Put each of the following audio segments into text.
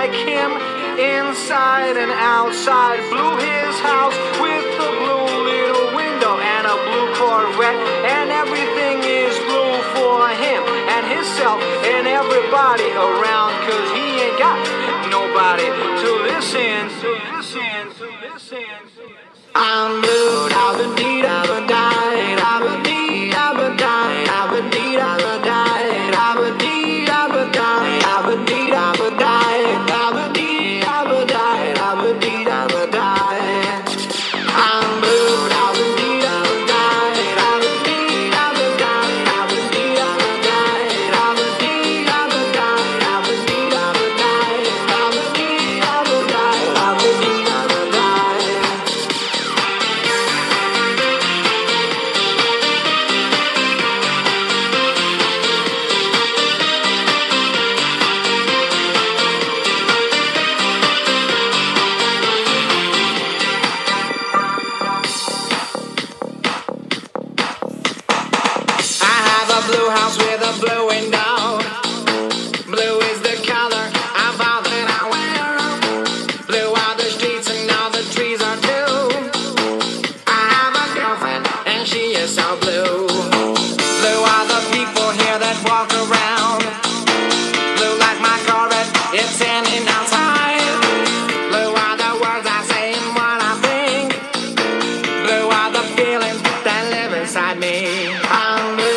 like him, inside and outside. Blue his house with a blue little window and a blue Corvette, and everything is blue for him and himself and everybody around, 'cause he ain't got nobody to listen, to listen, to listen. I'm blue, I've been deed, I've been died, I've been deed, I've been died, I've been deed, I've been died, I've been deed, I've been died, I've been deed, I've been died, I've been deed, I've been died, I've been deed, I've been died. I'm blue, I've been deed, I've been died, I've been deed, I've been died, I've been deed, I've been died, I've been deed, I've been died, I've been deed, I've been died, I've been deed, I've been died, I've been deed, I've been died. Blue house with a blue window. Blue is the color of all that I wear. Blue are the streets and all the trees are too. I have a girlfriend and she is so blue. Blue are the people here that walk around. Blue like my Corvette, it's standing outside. Blue are the words I say and what I think. Blue are the feelings that live inside me. I'm blue.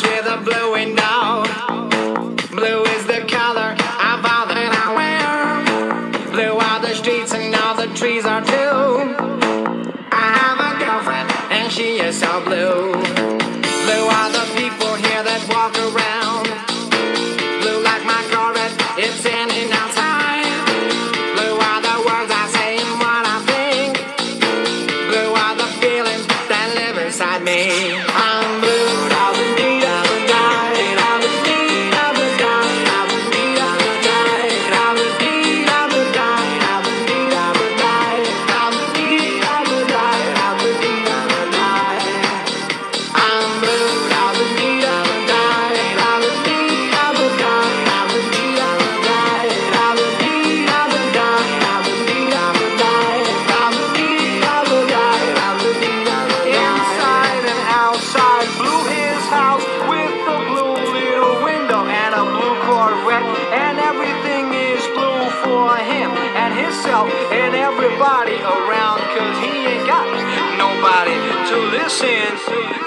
With a blue window. Blue is the color of all that I wear. Blue are the streets and all the trees are too. I have a girlfriend and she is so blue. Blue are the people here that walk around. Blue like my Corvette, it's standing outside. Blue are the words I say and what I think. Blue are the feelings that live inside me. I'm blue. And everything is blue for him and himself and everybody around, 'cause he ain't got nobody to listen to.